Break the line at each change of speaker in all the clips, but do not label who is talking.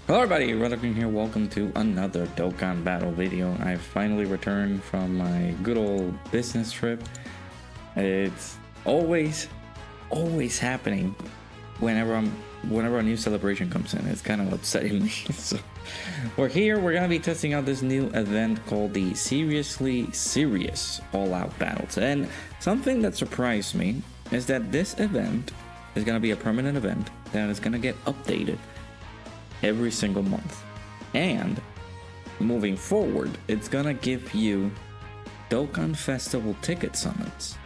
Hello everybody, Dokkan here. Welcome to another Dokkan battle video. I finally returned from my good old business trip. It's always happening whenever a new celebration comes in. It's kind of upsetting me. So we're here. We're gonna be testing out this new event called the Seriously Serious All Out Battles. And something that surprised me is that this event is gonna be a permanent event that is gonna get updated every single month, and moving forward it's gonna give you Dokkan Festival ticket summons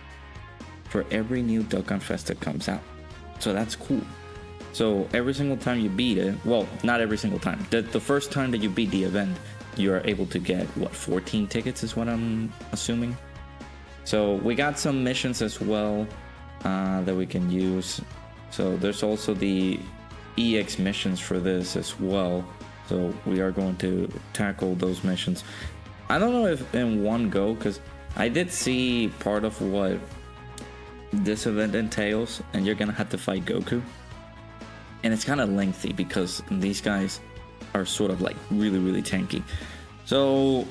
for every new Dokkan Fest that comes out. So that's cool. So every single time you beat it, well, not every single time, the first time that you beat the event, you are able to get what, 14 tickets is what I'm assuming. So we got some missions as well that we can use. So there's also the EX missions for this as well, so we are going to tackle those missions. I don't know if in one go, because I did see part of what this event entails, and you're gonna have to fight Goku, and it's kind of lengthy because these guys are sort of like really tanky. So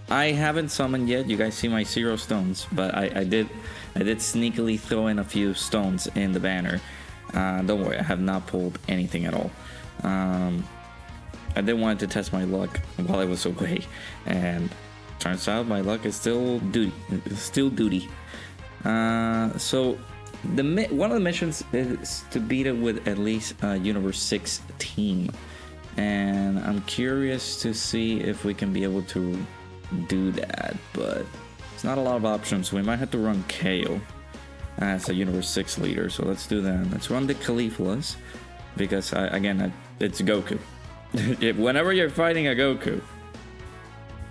I haven't summoned yet. You guys see my 0 stones, but I did sneakily throw in a few stones in the banner. Don't worry, I have not pulled anything at all. I did want to test my luck while I was away, and turns out my luck is still duty. So one of the missions is to beat it with at least a Universe 6 team, and I'm curious to see if we can be able to do that, but it's not a lot of options. We might have to run KO as a Universe 6 leader, so let's do that. Let's run the Cauliflas, because it's Goku. Whenever you're fighting a Goku,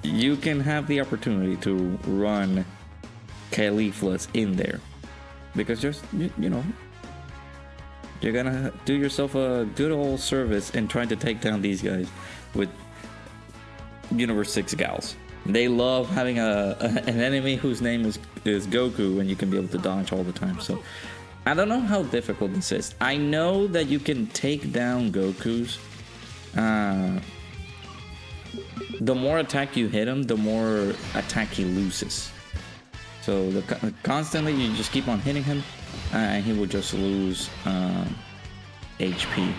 you can have the opportunity to run Cauliflas in there, because just you know, you're gonna do yourself a good old service in trying to take down these guys with Universe 6 gals. They love having an enemy whose name is Goku, and you can be able to dodge all the time. So I don't know how difficult this is. I know that you can take down Goku's. The more attack you hit him, the more attack he loses. So constantly you just keep on hitting him, and he will just lose HP.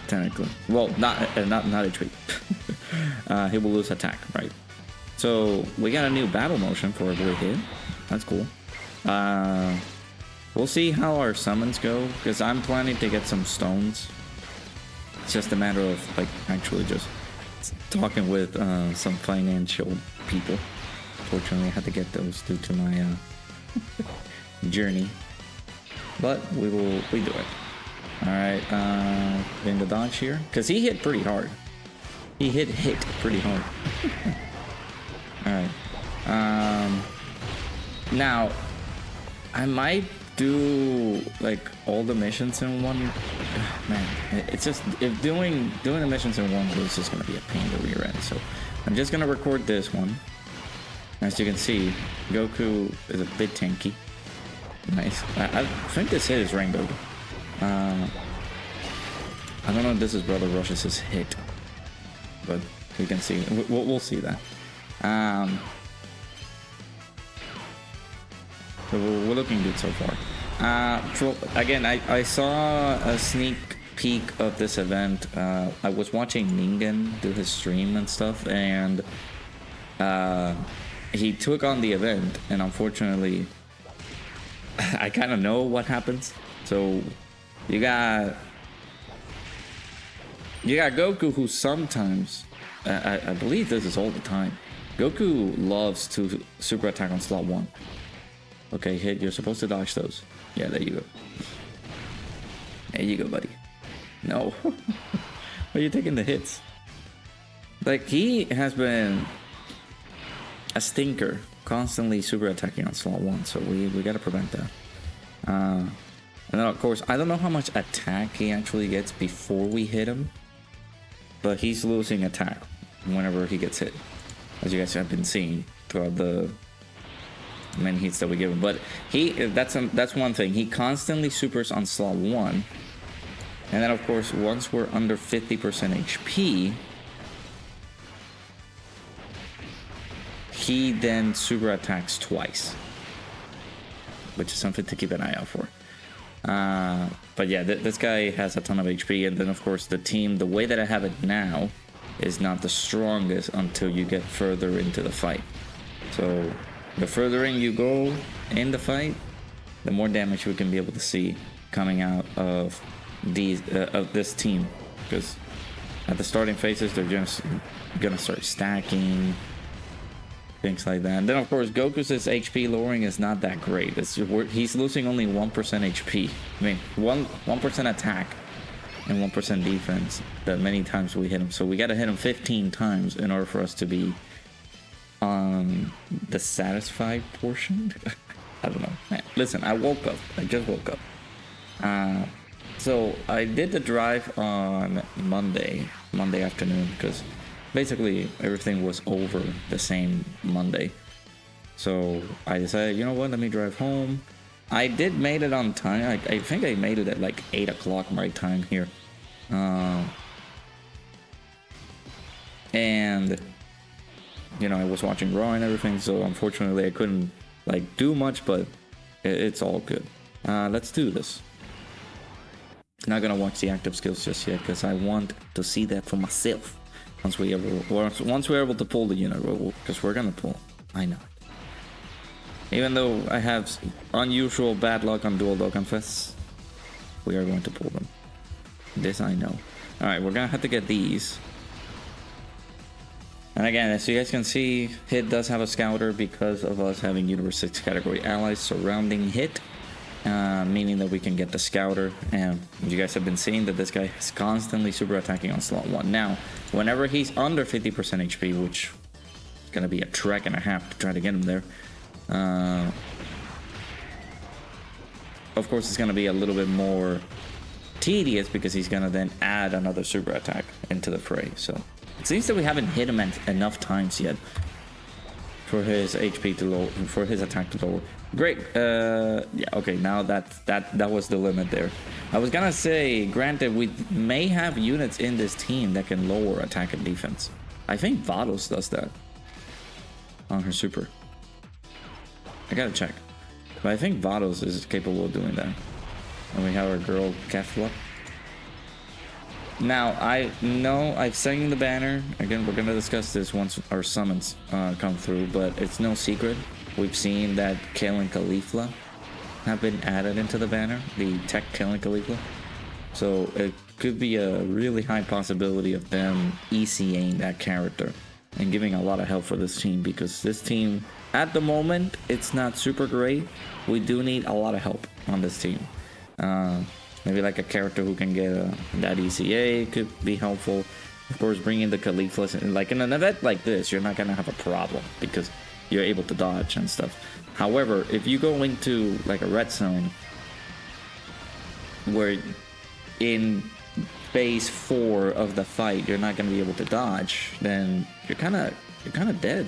Technically, well, not HP. He will lose attack, right? So we got a new battle motion for every hit. That's cool. We'll see how our summons go, because I'm planning to get some stones. It's just a matter of like actually just talking with some financial people. Fortunately, I had to get those due to my journey, but we do it. All right, in the dodge here, because he hit pretty hard. He hit pretty hard. Alright, now I might do like all the missions in one. Man, it's just, if doing the missions in one is just gonna be a pain to rear end. So I'm just gonna record this one. As you can see, Goku is a bit tanky. Nice. I think this hit is rainbowed. I don't know if this is Brother Rush's hit, but you can see. We'll see that. So we're looking good so far. Again, I saw a sneak peek of this event. I was watching Ningen do his stream and stuff, and he took on the event, and unfortunately I kind of know what happens. So you got Goku, who sometimes, I believe this is all the time, Goku loves to super attack on slot 1. Okay, hit. You're supposed to dodge those. Yeah, there you go. There you go, buddy. No. Why are you taking the hits? Like, he has been a stinker, constantly super attacking on slot 1, so we gotta prevent that. And then, of course, I don't know how much attack he actually gets before we hit him, but he's losing attack whenever he gets hit, as you guys have been seeing throughout the many hits that we give him. But that's one thing. He constantly supers on slot 1, And then of course, once we're under 50% HP, he then super attacks twice, which is something to keep an eye out for. But yeah, this guy has a ton of HP, and then of course the team, the way that I have it now, is not the strongest until you get further into the fight. So the further in you go in the fight, the more damage we can be able to see coming out of these of this team, because at the starting phases they're just gonna start stacking, things like that. And then of course Goku's HP lowering is not that great. He's losing only 1% HP. I mean 1% attack and 1% defense that many times we hit him. So we gotta hit him 15 times in order for us to be on the satisfied portion. I don't know. Man, listen, I woke up. I just woke up. So I did the drive on Monday afternoon, because basically everything was over the same Monday. So I decided, you know what, let me drive home. I did made it on time. I think I made it at like 8 o'clock my time here. And you know, I was watching Raw and everything, so unfortunately I couldn't like do much, but it's all good. Let's do this. Not gonna watch the active skills just yet, because I want to see that for myself. Once we're able to pull the unit, because we're gonna pull. I know it. Even though I have unusual bad luck on dual Dokkan Fests, we are going to pull them. This I know. Alright, we're gonna have to get these. And again, as you guys can see, Hit does have a scouter because of us having Universe 6 category allies surrounding Hit. Meaning that we can get the scouter, and you guys have been seeing that this guy is constantly super attacking on slot 1. Now, whenever he's under 50% HP, which is gonna be a trek and a half to try to get him there, of course it's gonna be a little bit more tedious, because he's gonna then add another super attack into the fray. So it seems that we haven't hit him enough times yet for his HP to low, for his attack to lower. Great. Yeah, okay, now that was the limit there. I was gonna say, granted, we may have units in this team that can lower attack and defense. I think Vados does that on her super. I gotta check, but I think Vados is capable of doing that. And we have our girl Kefla. Now, I know I've seen the banner. Again, we're gonna discuss this once our summons come through, but it's no secret. We've seen that Kale and Caulifla have been added into the banner, the tech Kale and Caulifla. So it could be a really high possibility of them ECAing that character and giving a lot of help for this team, because this team, at the moment, it's not super great. We do need a lot of help on this team. Maybe like a character who can get that ECA could be helpful. Of course, bringing the Cauliflas, like in an event like this, you're not gonna have a problem because you're able to dodge and stuff. However, if you go into like a red zone where in phase 4 of the fight you're not going to be able to dodge, then you're kind of dead,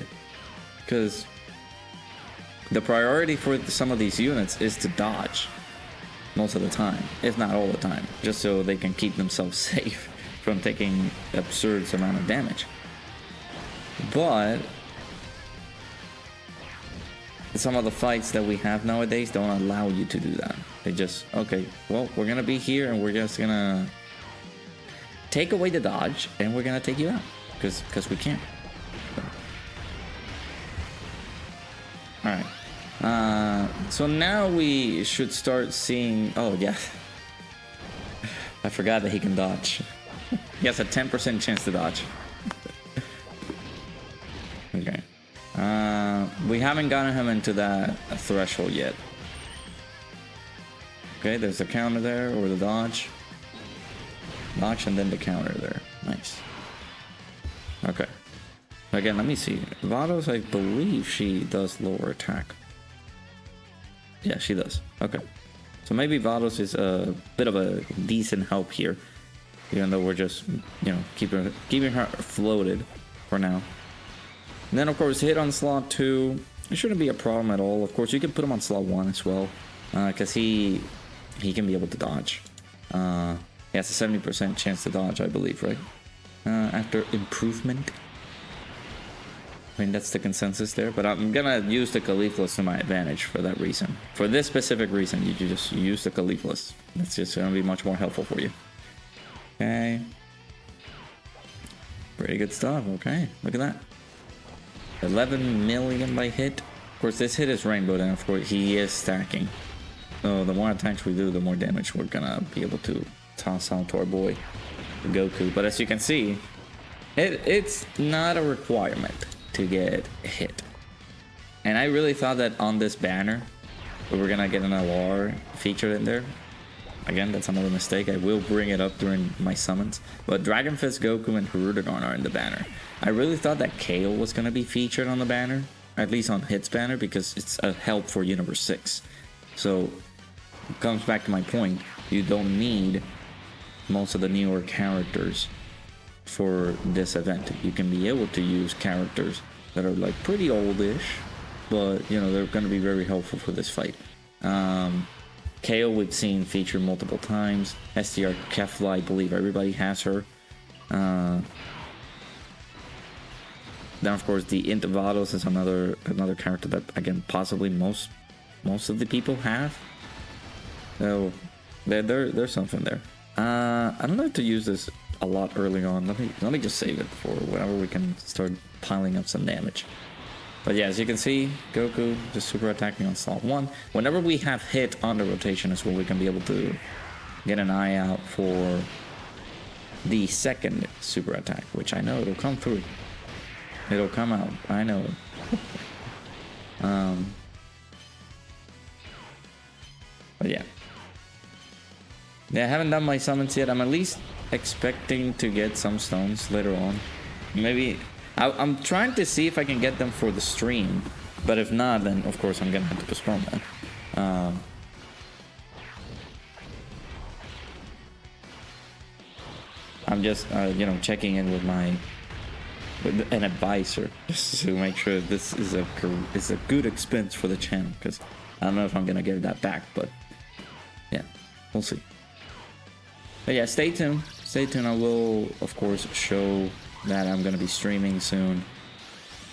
because the priority for some of these units is to dodge most of the time, if not all the time, just so they can keep themselves safe from taking absurd amount of damage. But some of the fights that we have nowadays don't allow you to do that. They just, okay, well, we're gonna be here and we're just gonna take away the dodge and we're gonna take you out because we can. All right. So now we should start seeing. Oh yeah, I forgot that he can dodge. He has a 10% chance to dodge. Okay. We haven't gotten him into that threshold yet. Okay, there's the counter there, or the dodge. Dodge and then the counter there. Nice. Okay. Again, let me see. Vados, I believe she does lower attack. Yeah, she does. Okay. So maybe Vados is a bit of a decent help here, even though we're just, you know, keeping her floated for now. And then, of course, hit on slot 2. It shouldn't be a problem at all. Of course, you can put him on slot 1 as well, because he can be able to dodge. He has a 70% chance to dodge, I believe, right? After improvement. I mean, that's the consensus there, but I'm gonna use the Cauliflus to my advantage for that reason. For this specific reason, you just use the Cauliflus. It's just gonna be much more helpful for you. Okay. Pretty good stuff, okay. Look at that. 11 million by hit. Of course, this hit is rainbowed, and of course, he is stacking. So the more attacks we do, the more damage we're gonna be able to toss out to our boy, Goku. But as you can see, it's not a requirement to get hit. And I really thought that on this banner, we were gonna get an LR featured in there. Again, that's another mistake. I will bring it up during my summons. But Dragon Fist, Goku, and Hirudegarn are in the banner. I really thought that Kale was gonna be featured on the banner, at least on Hit's banner, because it's a help for Universe 6. So, it comes back to my point. You don't need most of the newer characters for this event. You can be able to use characters that are like pretty oldish, but you know, they're going to be very helpful for this fight. KO we've seen featured multiple times. SDR Kefla, I believe everybody has her. Then of course the Intivados is another character that again possibly most of the people have. So there's something there. I don't know how to use this a lot early on. Let me just save it for whenever we can start piling up some damage. But yeah, as you can see, Goku just super attacking on slot 1. Whenever we have hit on the rotation is when we can be able to get an eye out for the second super attack, which I know it'll come through. It'll come out. I know. But yeah. Yeah, I haven't done my summons yet. I'm at least expecting to get some stones later on. Maybe I'm trying to see if I can get them for the stream, but if not, then of course I'm gonna have to postpone that. I'm just you know, checking in with an advisor just to make sure this is a good expense for the channel, because I don't know if I'm gonna get that back, but yeah, we'll see. But yeah, stay tuned. Stay tuned. I will, of course, show that I'm going to be streaming soon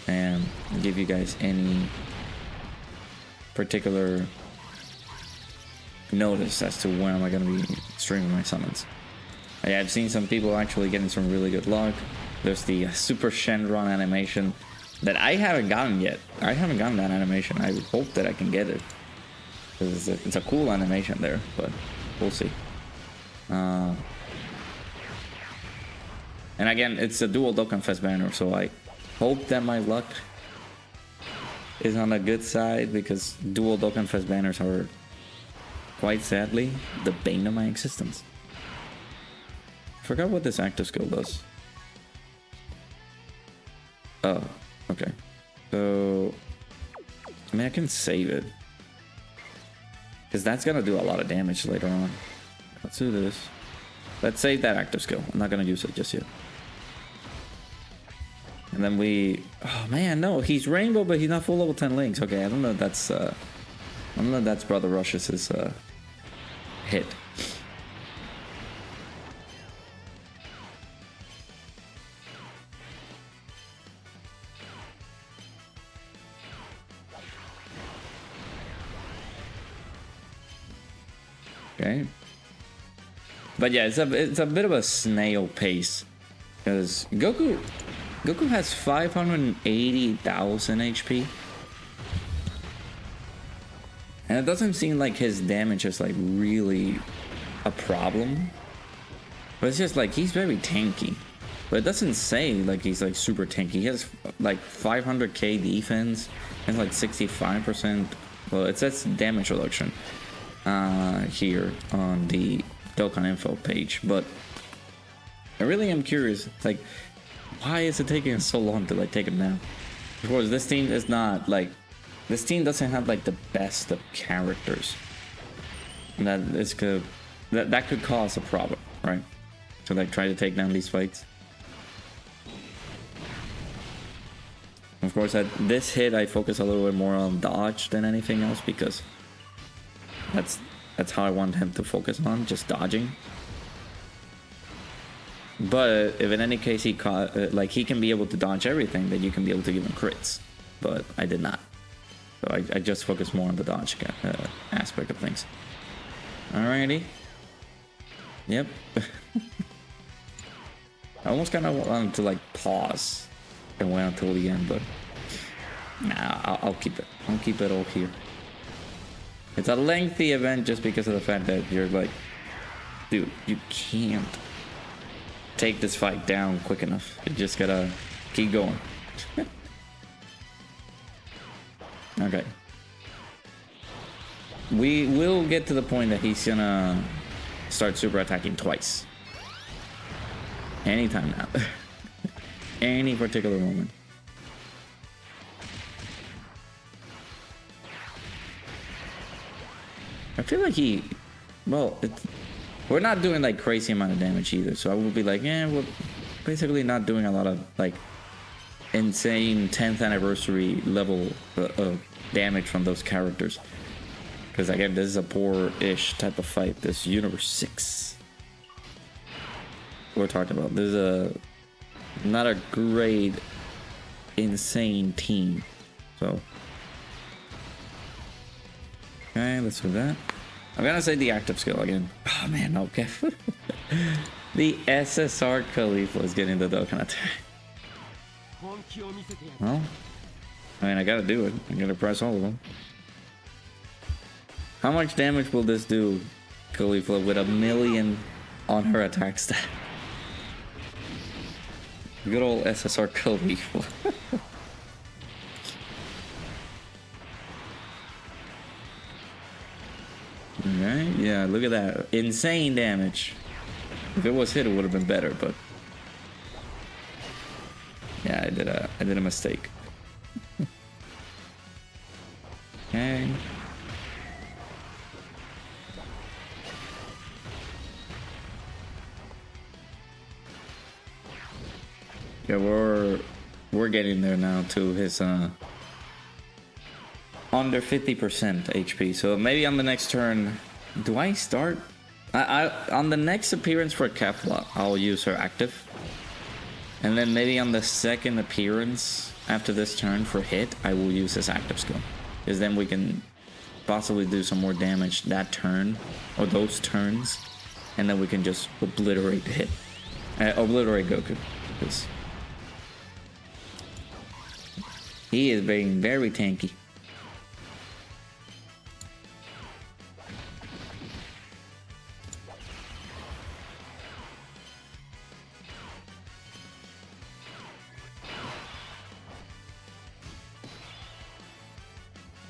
and give you guys any particular notice as to when am I going to be streaming my summons. Yeah, I've seen some people actually getting some really good luck. There's the Super Shenron animation that I haven't gotten yet. I haven't gotten that animation. I hope that I can get it. It's a cool animation there, but we'll see. And again, it's a dual Dokkan Fest banner, so I hope that my luck is on the good side, because dual Dokkan Fest banners are, quite sadly, the bane of my existence. I forgot what this active skill does. Oh, okay. So, I mean, I can save it, because that's gonna do a lot of damage later on. Let's do this. Let's save that active skill. I'm not gonna use it just yet. And then we... Oh man, no, he's rainbow, but he's not full level 10 links. Okay, I don't know if that's I don't know if that's Brother Rush's hit. Okay. But yeah, it's a bit of a snail pace, because Goku has 580,000 HP, and it doesn't seem like his damage is like really a problem. But it's just like he's very tanky. But it doesn't say like he's like super tanky. He has like 500k defense and like 65%. Well, it says damage reduction here on the Dokkan info page, but I really am curious, like, why is it taking us so long to like take him down? Of course, this team is not like, this team doesn't have like the best of characters. And that could cause a problem, right? To like try to take down these fights. Of course, at this hit, I focus a little bit more on dodge than anything else, because that's how I want him to focus on, just dodging. But if in any case he caught, like he can be able to dodge everything, then you can be able to give him crits. But I did not. So I just focused more on the dodge aspect of things. Alrighty. Yep. I almost kind of wanted to like pause and wait until the end, but nah, I'll keep it. I'll keep it all here. It's a lengthy event just because of the fact that you're like, dude, you can't take this fight down quick enough. You just gotta keep going. Okay. We will get to the point that he's gonna start super attacking twice. Anytime now. Any particular moment. I feel like we're not doing like crazy amount of damage either, so I will be like, yeah, we're basically not doing a lot of like insane 10th anniversary level of damage from those characters. Because again, this is a poor-ish type of fight. This Universe 6 we're talking about. This is not a great, insane team. So, okay, let's do that. I'm gonna say the active skill again. Oh man, okay. The SSR Khalifa is getting the Dokkan attack. Well, I mean, I gotta do it. I gotta press all of them. How much damage will this do, Khalifa, with 1,000,000 on her attack stat? Good old SSR Khalifa. Alright, yeah, look at that. Insane damage. If it was hit, it would have been better, but yeah, I did a mistake. Okay. Yeah, we're getting there now to his under 50% HP. So maybe on the next turn, do I start? I on the next appearance for Kefla, I'll use her active. And then maybe on the second appearance after this turn for hit, I will use his active skill. Because then we can possibly do some more damage that turn, or those turns. And then we can just obliterate the hit. Obliterate Goku. Because he is being very tanky.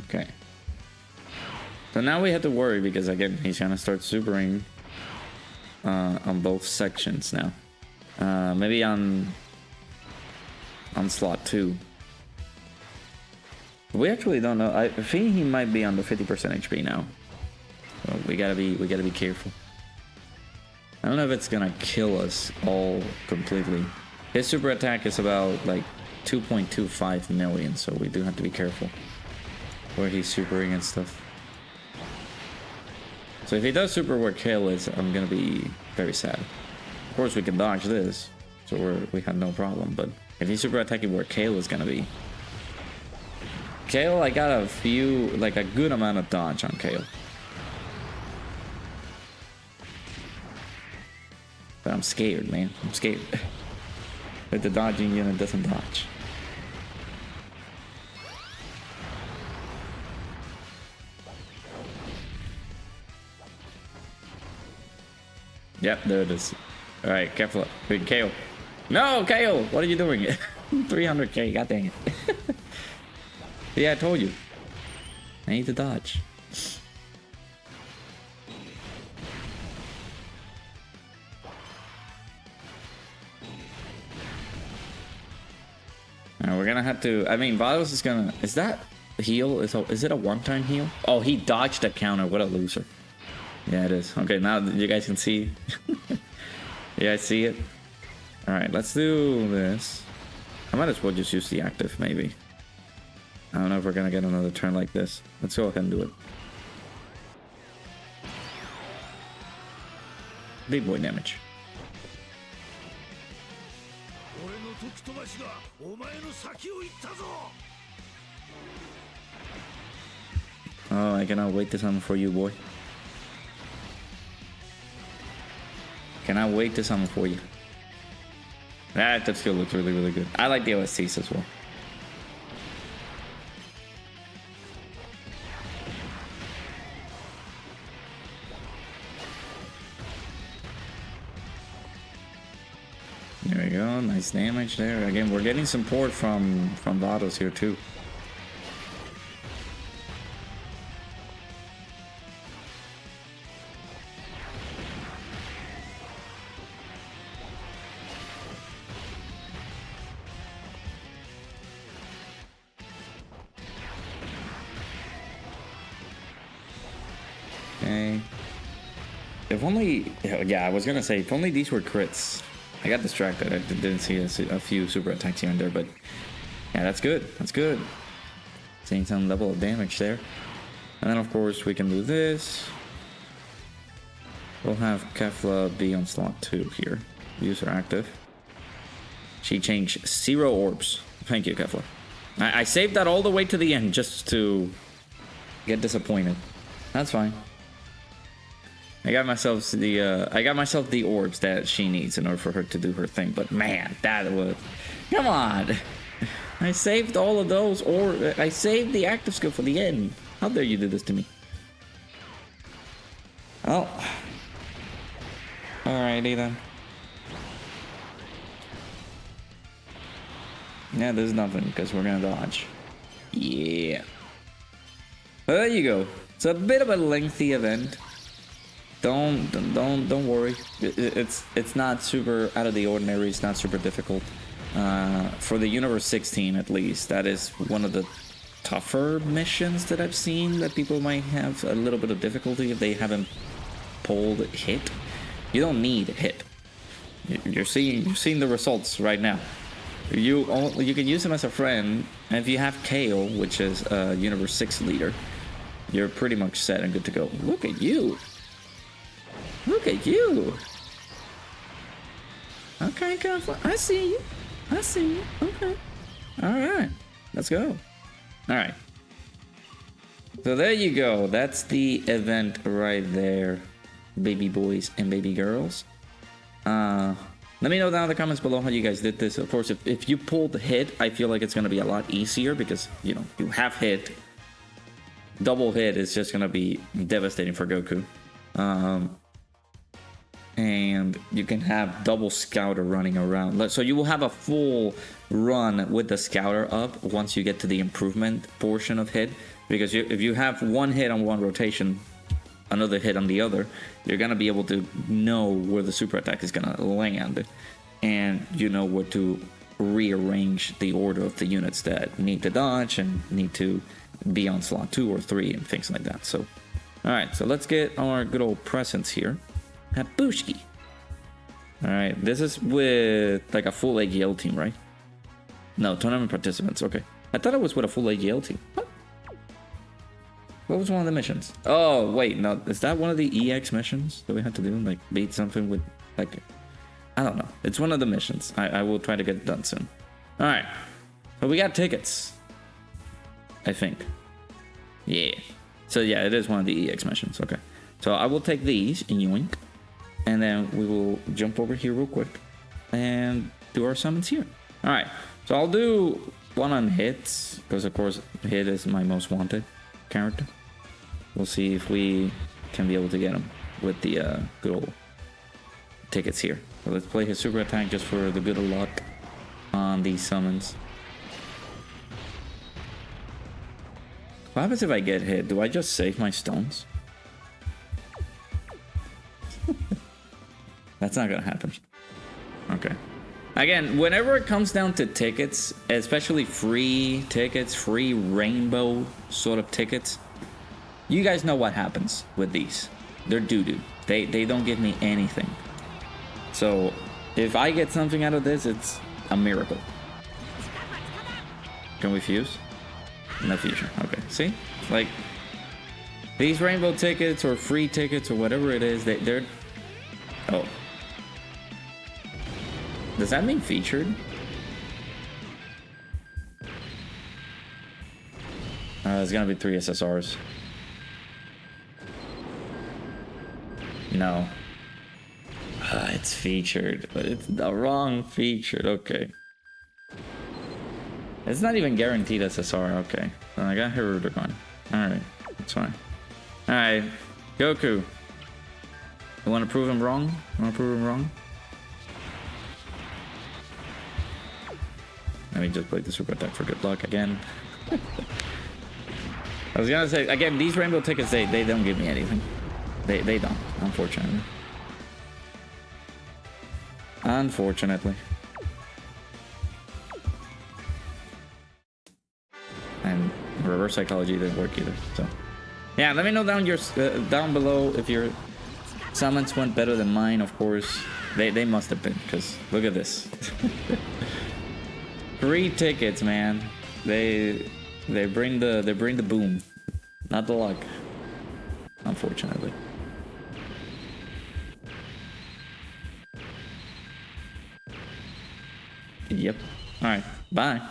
Okay. So now we have to worry because again he's gonna start supering on both sections now. Maybe on slot 2. We actually don't know. I think he might be on the 50% HP now. So we gotta be careful. I don't know if it's gonna kill us all completely. His super attack is about like 2.25 million, so we do have to be careful where he's supering and stuff. So if he does super where Kale is, I'm gonna be very sad. Of course we can dodge this, so we have no problem, but if he's super attacking where Kale is gonna be. Kale, I got a good amount of dodge on Kale. But I'm scared, man. I'm scared. But the dodging unit doesn't dodge. Yep, there it is. Alright, careful. Wait, Kale. No, Kale! What are you doing? 300k, god dang it. Yeah, I told you. I need to dodge. Now we're gonna have to. I mean, Vados is gonna. Is that heal? Is it a one-time heal? Oh, he dodged a counter. What a loser. Yeah, it is. Okay, now you guys can see. You guys see it? All right, let's do this. I might as well just use the active, maybe. I don't know if we're gonna get another turn like this. Let's go ahead and do it. Big boy damage. Oh, I cannot wait to summon for you, boy. Cannot wait to summon for you. That still looks really, really good. I like the OSTs as well. There we go, nice damage there. Again, we're getting support from Vados here too. Okay. If only, yeah, I was gonna say, if only these were crits. I got distracted. I didn't see a few super attacks here and there, but yeah, that's good. That's good. Seeing some level of damage there. And then, of course, we can do this. We'll have Kefla be on slot 2 here. User active. She changed 0 orbs. Thank you, Kefla. I saved that all the way to the end just to get disappointed. That's fine. I got myself the orbs that she needs in order for her to do her thing. But man, that was, come on! I saved all of those, or I saved the active skill for the end. How dare you do this to me? Oh, alrighty then. Yeah, there's nothing because we're gonna dodge. Yeah. Well, there you go. It's a bit of a lengthy event. Don't worry. It's not super out of the ordinary. It's not super difficult. For the Universe 16, at least, that is one of the tougher missions that I've seen that people might have a little bit of difficulty if they haven't pulled hit. You don't need hit. You're seeing the results right now. You can use him as a friend, and if you have Kale, which is a Universe 6 leader, you're pretty much set and good to go. Look at you. Look at you. Okay, I see you. I see you. Okay. Alright. Let's go. Alright. So there you go. That's the event right there. Baby boys and baby girls. Let me know down in the comments below how you guys did this. Of course, if you pulled hit, I feel like it's going to be a lot easier because, you know, you have hit. Double hit is just going to be devastating for Goku. And you can have double scouter running around. So you will have a full run with the scouter up once you get to the improvement portion of hit. Because if you have one hit on one rotation, another hit on the other, you're going to be able to know where the super attack is going to land. And you know where to rearrange the order of the units that need to dodge and need to be on slot 2 or 3 and things like that. So, alright, so let's get our good old presents here. Habushki. Alright, this is with like a full AGL team, right? No, tournament participants, okay. I thought it was with a full AGL team. What was one of the missions? Oh, wait, no, is that one of the EX missions that we had to do? Like, beat something with, like, I don't know. It's one of the missions. I will try to get it done soon. Alright, so we got tickets. I think. Yeah. So, yeah, it is one of the EX missions, okay. So, I will take these, yoink. And then we will jump over here real quick and do our summons here. Alright, so I'll do one on hits, because of course hit is my most wanted character. We'll see if we can be able to get him with the good old tickets here. So let's play his super attack just for the good of luck on these summons. What happens if I get hit? Do I just save my stones? That's not gonna happen. Okay. Again, whenever it comes down to tickets, especially free tickets, free rainbow sort of tickets, you guys know what happens with these. They're doo-doo. They don't give me anything. So, if I get something out of this, it's a miracle. Can we fuse? No fusion. Okay, see? Like, these rainbow tickets or free tickets or whatever it is, they're... Oh. Does that mean featured? There's gonna be 3 SSRs. No. It's featured, but it's the wrong featured. Okay. It's not even guaranteed SSR. Okay. So I got Dokkan. Alright. That's fine. Alright. Goku. You want to prove him wrong? Let me just play the super attack for good luck again. I was gonna say, again, these rainbow tickets, they don't give me anything. They don't, unfortunately. Unfortunately. And reverse psychology didn't work either, so. Yeah, let me know down below if your summons went better than mine, of course. They must have been, because look at this. 3 tickets, man. They bring the boom, not the luck. Unfortunately. Yep. All right. Bye.